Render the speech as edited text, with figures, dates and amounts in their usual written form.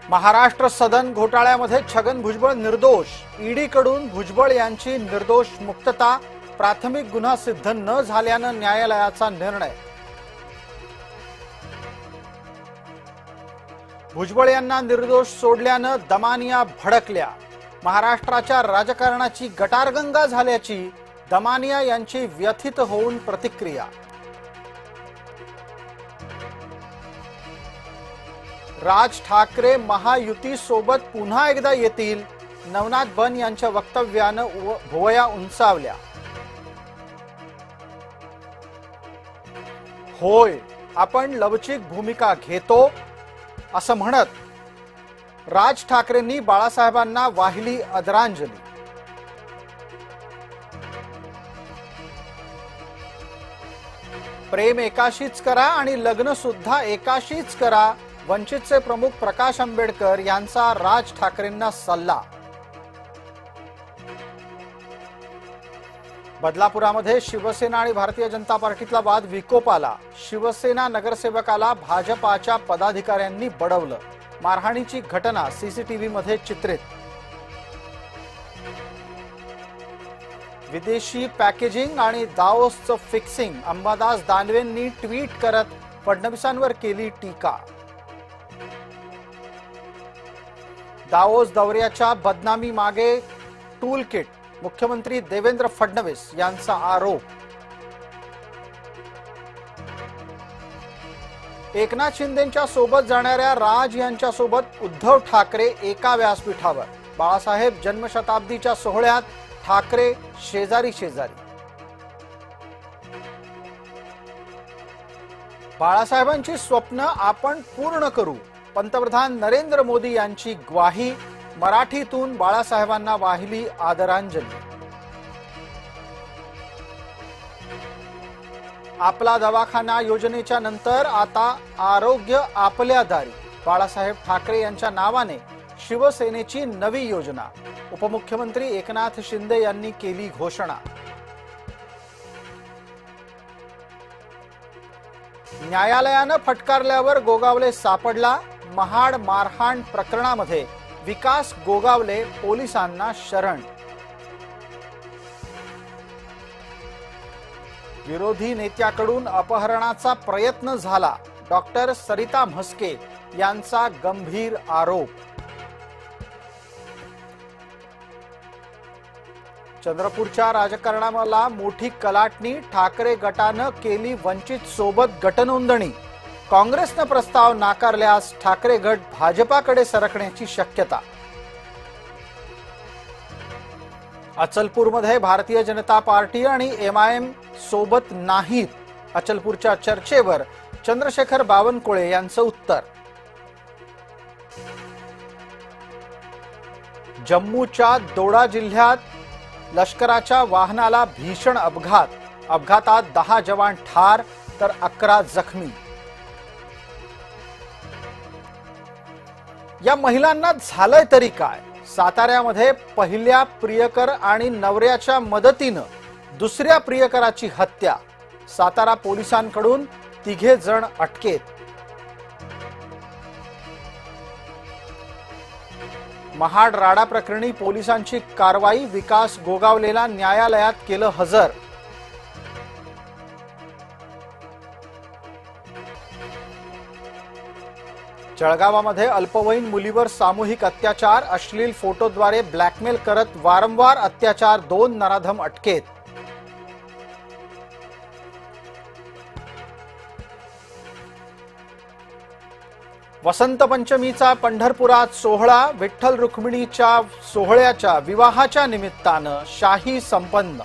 महाराष्ट्र सदन घोटाळ्यामध्ये छगन भुजबळ निर्दोष, ईडीकडून भुजबळ यांची निर्दोष मुक्तता, प्राथमिक गुन्हा सिद्ध न झाल्यानं न्यायालयाचा निर्णय। भुजबळ यांना निर्दोष सोडल्यानं दमानिया भडकल्या, महाराष्ट्राच्या राजकारणाची गटारगंगा झाल्याची दमानिया यांची व्यथित होऊन प्रतिक्रिया। राज ठाकरे महायुती सोबत पुन्हा एकदा येतील, नवनाथ बन यांच्या वक्तव्यानं भुवया उंचावल्या। होय, आपण लवचिक भूमिका घेतो असं म्हणत राज ठाकरेंनी बाळासाहेबांना वाहिली आदरांजली। प्रेम एकाशीच करा आणि लग्न सुद्धा एकाशीच करा, वंचितचे प्रमुख प्रकाश आंबेडकर यांचा राज ठाकरेंना सल्ला। बदलापुरामध्ये शिवसेना आणि भारतीय जनता पार्टीतला वाद विकोपाला, शिवसेना नगरसेवकाला भाजपाच्या पदाधिकाऱ्यांनी बडवलं, मारहाणीची घटना सीसीटीव्हीमध्ये चित्रित। विदेशी पॅकेजिंग आणि दाओसचं फिक्सिंग, अंबादास दानवेंनी ट्विट करत फडणवीसांवर केली टीका। दाओस दौऱ्याच्या बदनामी मागे टूल किट, मुख्यमंत्री देवेंद्र फडणवीस यांचा आरोप। एकनाथ शिंदेंच्या सोबत जाणाऱ्या राज यांच्या सोबत उद्धव ठाकरे एका व्यासपीठावर, बाळासाहेब जन्मशताब्दीच्या सोहळ्यात ठाकरे शेजारी शेजारी। बाळासाहेबांची स्वप्न आपण पूर्ण करू, पंतप्रधान नरेंद्र मोदी यांची ग्वाही, मराठीतून बाळासाहेबांना वाहिली आदरांजली। आपला दवाखाना योजनेच्या नंतर आता आरोग्य आपल्या दारी, बाळासाहेब ठाकरे यांच्या नावाने शिवसेनेची नवी योजना, उपमुख्यमंत्री एकनाथ शिंदे यांनी केली घोषणा। न्यायालयानं फटकारल्यावर गोगावले सापडला, महाड मारहाण प्रकरणामध्ये विकास गोगावले पोलिसांना शरण। विरोधी नेत्याकडून अपहरणाचा प्रयत्न झाला, डॉक्टर सरिता म्हस्के यांचा गंभीर आरोप। चंद्रपूरच्या राजकारणाला मोठी कलाटणी, ठाकरे गटानं केली वंचित सोबत गटनोंदणी, काँग्रेसनं प्रस्ताव नाकारल्यास ठाकरे गट भाजपाकडे सरकण्याची शक्यता। अचलपूरमध्ये भारतीय जनता पार्टी आणि एमआयएम सोबत नाहीत, अचलपूरच्या चर्चेवर चंद्रशेखर बावनकुळे यांचं उत्तर। जम्मूच्या दोडा जिल्ह्यात लष्कराच्या वाहनाला भीषण अपघात, अपघातात 10 जवान ठार तर 11 जखमी। या महिलांना झालंय तरी काय? साताऱ्यामध्ये पहिल्या प्रियकर आणि नवऱ्याच्या मदतीनं दुसऱ्या प्रियकराची हत्या, सातारा पोलिसांकडून 3 जण अटकेत। महाड राडा प्रकरणी पोलिसांची कारवाई, विकास गोगावलेला न्यायालयात केलं हजर। जळगावामध्ये अल्पवयीन मुलीवर सामूहिक अत्याचार, अश्लील फोटोद्वारे ब्लॅकमेल करत वारंवार अत्याचार, 2 नराधम अटकेत। वसंत पंचमीचा पंढरपुरात सोहळा, विठ्ठल रुक्मिणीच्या सोहळ्याच्या विवाहाच्या निमित्तानं शाही संपन्न।